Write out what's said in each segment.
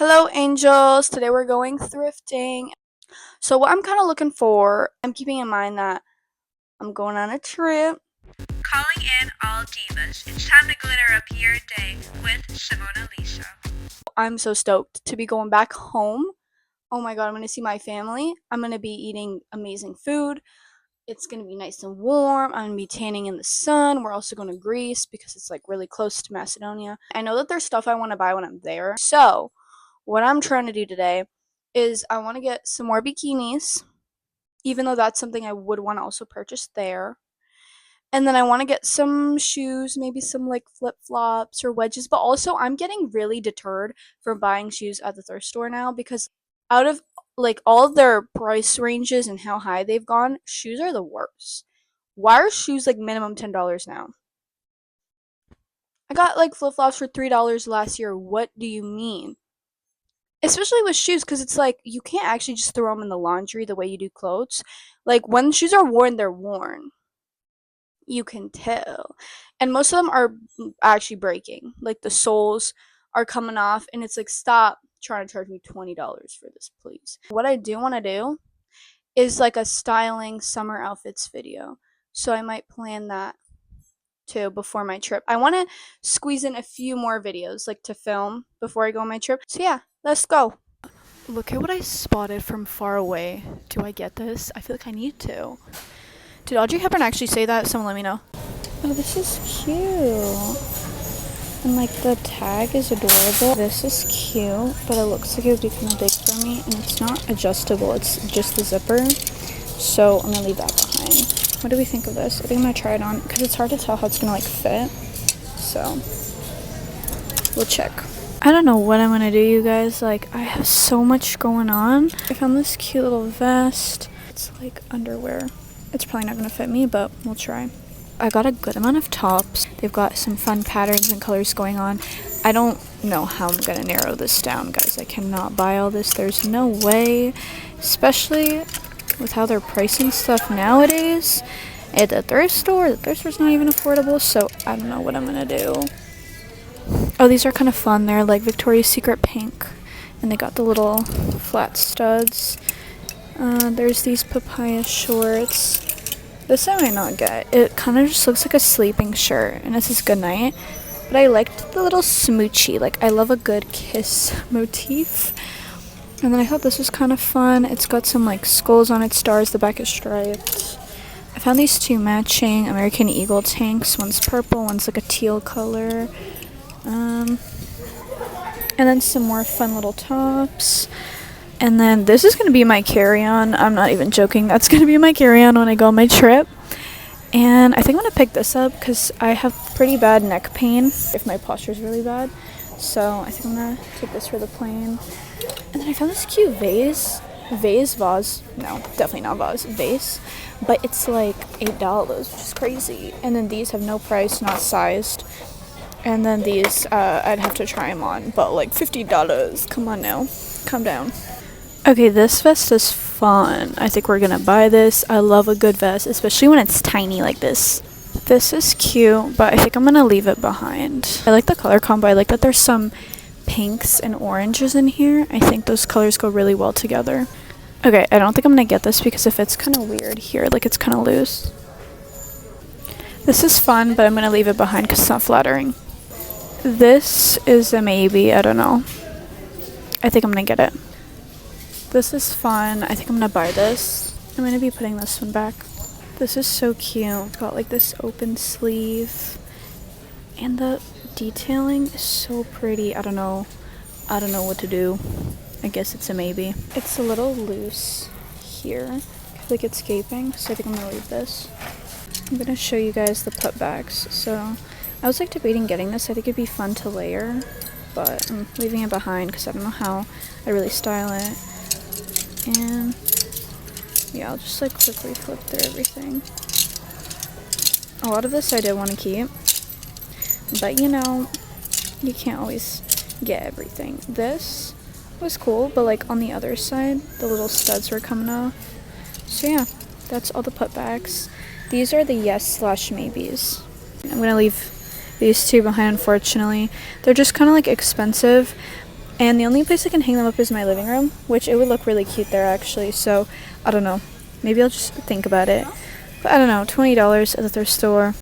Hello, angels. Today we're going thrifting. So, what I'm kind of looking for, I'm keeping in mind that I'm going on a trip. Calling in all divas. It's time to glitter up your day with Simonalisa. I'm so stoked to be going back home. Oh my god, I'm going to see my family. I'm going to be eating amazing food. It's going to be nice and warm. I'm going to be tanning in the sun. We're also going to Greece because it's like really close to Macedonia. I know that there's stuff I want to buy when I'm there. So, what I'm trying to do today is I want to get some more bikinis, even though that's something I would want to also purchase there. And then I want to get some shoes, maybe some like flip flops or wedges. But also, I'm getting really deterred from buying shoes at the thrift store now because out of like all of their price ranges and how high they've gone, shoes are the worst. Why are shoes like minimum $10 now? I got like flip flops for $3 last year. What do you mean? Especially with shoes, because it's like you can't actually just throw them in the laundry the way you do clothes. Like when shoes are worn, they're worn. You can tell. And most of them are actually breaking. Like the soles are coming off, and it's like, stop trying to charge me $20 for this, please. What I do want to do is like a styling summer outfits video. So I might plan that too before my trip. I want to squeeze in a few more videos like to film before I go on my trip. So yeah, let's go. Look at what I spotted from far away. Do I get this? I feel like I need to. Did Audrey Hepburn actually say that? Someone let me know. Oh, this is cute. And like the tag is adorable. This is cute, but it looks like it would be kind of big for me. And it's not adjustable, it's just the zipper. So I'm gonna leave that behind. What do we think of this? I think I'm gonna try it on because it's hard to tell how it's gonna like fit. So we'll check. I don't know what I'm gonna do, you guys. Like, I have so much going on. I found this cute little vest. It's like underwear. It's probably not gonna fit me, but we'll try. I got a good amount of tops. They've got some fun patterns and colors going on. I don't know how I'm gonna narrow this down, guys. I cannot buy all this. There's no way, especially with how they're pricing stuff nowadays at the thrift store. The thrift store's not even affordable, so I don't know what I'm gonna do. Oh, these are kind of fun. They're like Victoria's Secret pink, and they got the little flat studs. There's these papaya shorts. This I might not get. It kind of just looks like a sleeping shirt, and it says goodnight. But I liked the little smoochy. Like, I love a good kiss motif. And then I thought this was kind of fun. It's got some like skulls on its stars. The back is striped. I found these two matching American Eagle tanks. One's purple, one's like a teal color. And then some more fun little tops. And then this is going to be my carry-on. I'm not even joking. That's going to be my carry-on when I go on my trip. And I think I'm going to pick this up because I have pretty bad neck pain if my posture is really bad. So I think I'm going to take this for the plane. And then I found this cute vase. Vase? No, definitely not vase. But it's like $8, which is crazy. And then these have no price, not sized. And then these, I'd have to try them on, but like $50. Come on now, calm down. Okay, this vest is fun. I think we're gonna buy this. I love a good vest, especially when it's tiny like this. This is cute, but I think I'm gonna leave it behind. I like the color combo. I like that there's some pinks and oranges in here. I think those colors go really well together. Okay, I don't think I'm gonna get this because it fits kind of weird here, like it's kind of loose. This is fun, but I'm gonna leave it behind because it's not flattering. This is a maybe. I don't know. I think I'm gonna get it. This is fun. I think I'm gonna buy this. I'm gonna be putting this one back. This is so cute. It's got like this open sleeve. And the detailing is so pretty. I don't know what to do. I guess it's a maybe. It's a little loose here. I feel like it's gaping, so I think I'm gonna leave this. I'm gonna show you guys the put bags. So I was like debating getting this. I think it'd be fun to layer, but I'm leaving it behind because I don't know how I really style it. And yeah, I'll just like quickly flip through everything. A lot of this I did want to keep, but you know, you can't always get everything. This was cool, but like on the other side, the little studs were coming off. So yeah, that's all the put bags. These are the yes/maybes. I'm gonna leave these two behind, unfortunately. They're just kind of like expensive, And the only place I can hang them up is my living room, which it would look really cute there actually. So I don't know. Maybe I'll just think about it. But I don't know, $20 at the thrift store.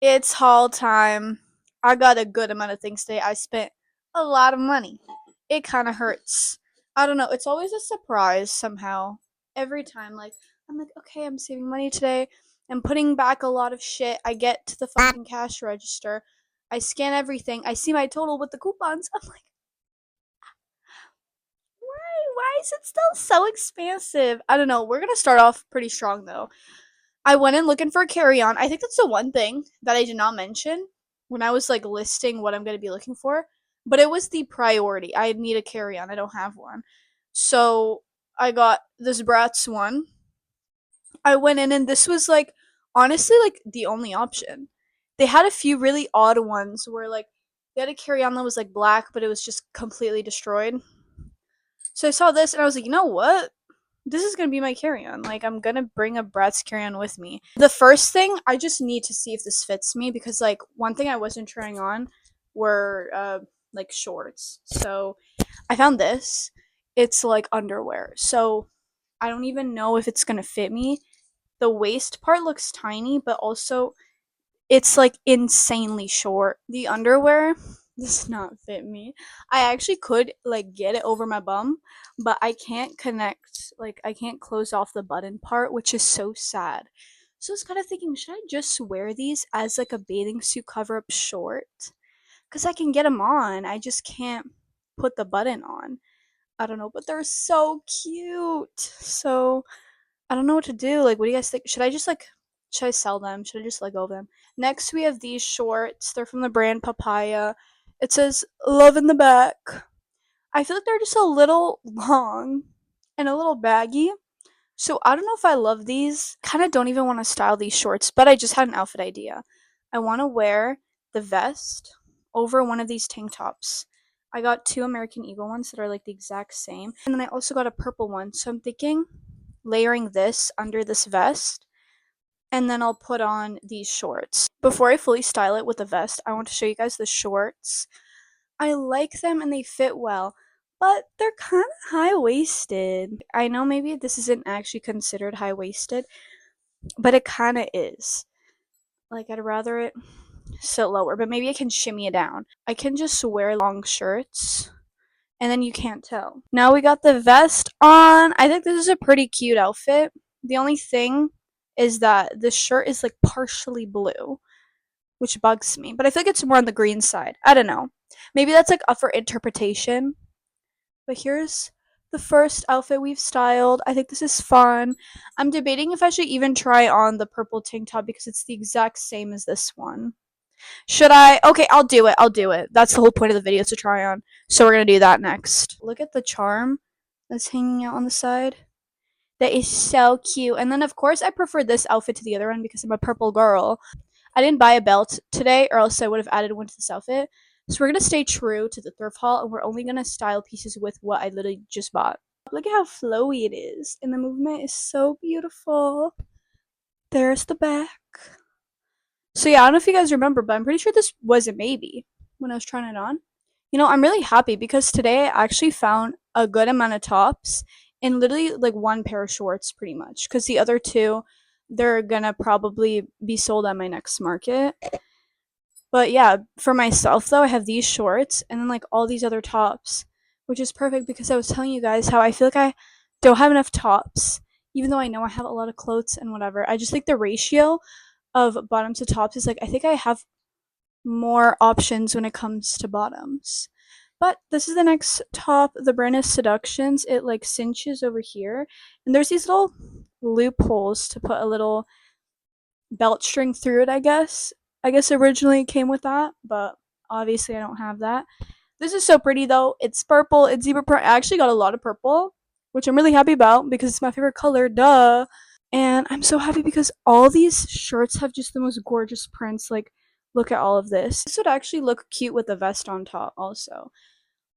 It's haul time. I got a good amount of things today. I spent a lot of money. It kind of hurts. I don't know. It's always a surprise somehow. Every time, like, I'm like, okay, I'm saving money today. I'm putting back a lot of shit. I get to the fucking cash register. I scan everything. I see my total with the coupons. I'm like, why is it still so expensive? I don't know. We're gonna start off pretty strong though. I went in looking for a carry-on. I think that's the one thing that I did not mention when I was like listing what I'm gonna be looking for. But it was the priority. I need a carry-on. I don't have one. So I got this Bratz one. I went in and this was like honestly like the only option. They had a few really odd ones where like they had a carry-on that was like black, but it was just completely destroyed. So I saw this and I was like, you know what? This is gonna be my carry-on. Like I'm gonna bring a Bratz carry-on with me. The first thing I just need to see if this fits me because like one thing I wasn't trying on were like shorts. So I found this. It's like underwear. So I don't even know if it's gonna fit me. The waist part looks tiny, but also it's like insanely short. The underwear does not fit me. I actually could like get it over my bum, but I can't connect, like I can't close off the button part, which is so sad. So I was kind of thinking, should I just wear these as like a bathing suit cover up short? Cuz I can get them on. I just can't put the button on. I don't know, but they're so cute. So I don't know what to do. Like, what do you guys think? Should I sell them? Should I just let go of them? Next, we have these shorts. They're from the brand Papaya. It says love in the back. I feel like they're just a little long and a little baggy. So I don't know if I love these. Kind of don't even want to style these shorts, but I just had an outfit idea. I want to wear the vest over one of these tank tops. I got two American Eagle ones that are like the exact same. And then I also got a purple one. So I'm thinking layering this under this vest and then I'll put on these shorts. Before I fully style it with the vest, I want to show you guys the shorts. I like them and they fit well, but they're kind of high waisted. I know maybe this isn't actually considered high waisted, but it kind of is. Like, I'd rather it sit lower, but maybe I can shimmy it down. I can just wear long shirts and then you can't tell. Now we got the vest on. I think this is a pretty cute outfit. The only thing is that the shirt is like partially blue, which bugs me. But I feel like it's more on the green side. I don't know. Maybe that's like up for interpretation. But here's the first outfit we've styled. I think this is fun. I'm debating if I should even try on the purple tank top because it's the exact same as this one. Should I? Okay, I'll do it. I'll do it. That's the whole point of the video to try on. So we're gonna do that next. Look at the charm that's hanging out on the side. That is so cute. And then of course I prefer this outfit to the other one because I'm a purple girl. I didn't buy a belt today or else I would have added one to this outfit. So we're gonna stay true to the thrift haul and we're only gonna style pieces with what I literally just bought. Look at how flowy it is. And the movement is so beautiful. There's the back. So yeah, I don't know if you guys remember, but I'm pretty sure this was a maybe when I was trying it on. You know, I'm really happy because today I actually found a good amount of tops and literally like one pair of shorts pretty much because the other two they're gonna probably be sold at my next market. But yeah, for myself though, I have these shorts and then like all these other tops, which is perfect because I was telling you guys how I feel like I don't have enough tops, even though I know I have a lot of clothes and whatever. I just think the ratio of bottoms to tops is like I think I have more options when it comes to bottoms. But this is the next top. The brand is Seductions. It like cinches over here. And there's these little loopholes to put a little belt string through it, I guess. I guess originally it came with that, but obviously I don't have that. This is so pretty though. It's purple. It's zebra print. I actually got a lot of purple, which I'm really happy about because it's my favorite color. Duh. And I'm so happy because all these shirts have just the most gorgeous prints. Like, look at all of this. This would actually look cute with a vest on top also.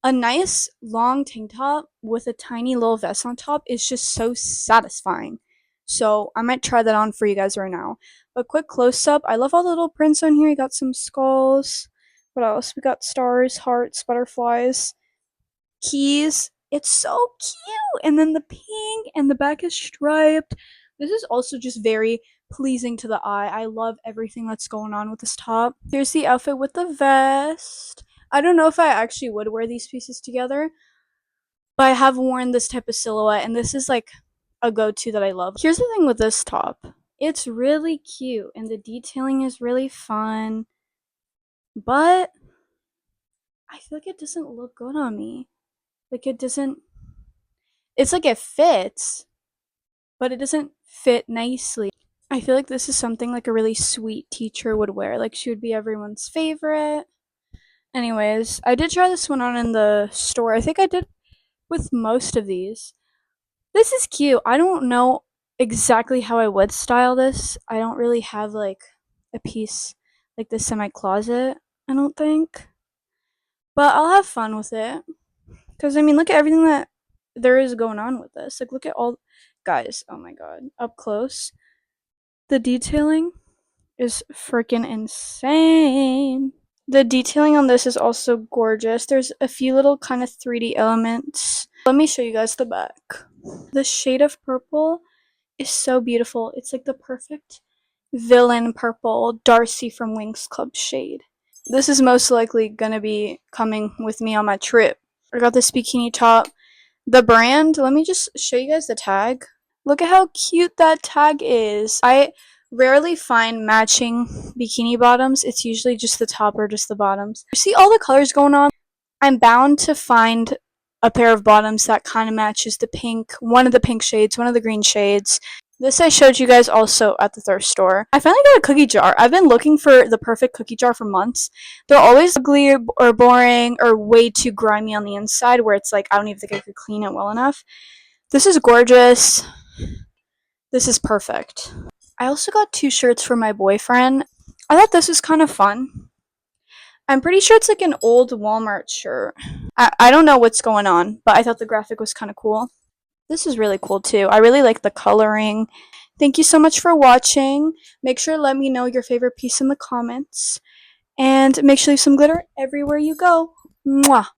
A nice long tank top with a tiny little vest on top is just so satisfying. So I might try that on for you guys right now. But quick close up. I love all the little prints on here. You got some skulls. What else? We got stars, hearts, butterflies. keys. It's so cute. And then the pink and the back is striped. This is also just very pleasing to the eye. I love everything that's going on with this top. Here's the outfit with the vest. I don't know if I actually would wear these pieces together, but I have worn this type of silhouette, and this is like a go-to that I love. Here's the thing with this top. It's really cute, and the detailing is really fun, but I feel like it doesn't look good on me. Like it doesn't, it's like it fits, but it doesn't fit nicely. I feel like this is something like a really sweet teacher would wear. Like she would be everyone's favorite. Anyways, I did try this one on in the store. I think I did with most of these. This is cute. I don't know exactly how I would style this. I don't really have like a piece like this in my closet, I don't think. But I'll have fun with it. Because, I mean, look at everything that there is going on with this. Like, look at all. Guys, oh my god. Up close. The detailing is freaking insane. The detailing on this is also gorgeous. There's a few little kind of 3D elements. Let me show you guys the back. The shade of purple is so beautiful. It's like the perfect villain purple, Darcy from Winx Club shade. This is most likely gonna be coming with me on my trip. I got this bikini top. The brand, let me just show you guys the tag. Look at how cute that tag is. I rarely find matching bikini bottoms. It's usually just the top or just the bottoms. See all the colors going on? I'm bound to find a pair of bottoms that kind of matches the pink, one of the pink shades, one of the green shades. This I showed you guys also at the thrift store. I finally got a cookie jar. I've been looking for the perfect cookie jar for months. They're always ugly or boring or way too grimy on the inside where it's like I don't even think I could clean it well enough. This is gorgeous. This is perfect. I also got 2 shirts for my boyfriend. I thought this was kind of fun. I'm pretty sure it's like an old Walmart shirt. I don't know what's going on, but I thought the graphic was kind of cool. This is really cool too. I really like the coloring. Thank you so much for watching. Make sure to let me know your favorite piece in the comments. And make sure you leave some glitter everywhere you go. Mwah!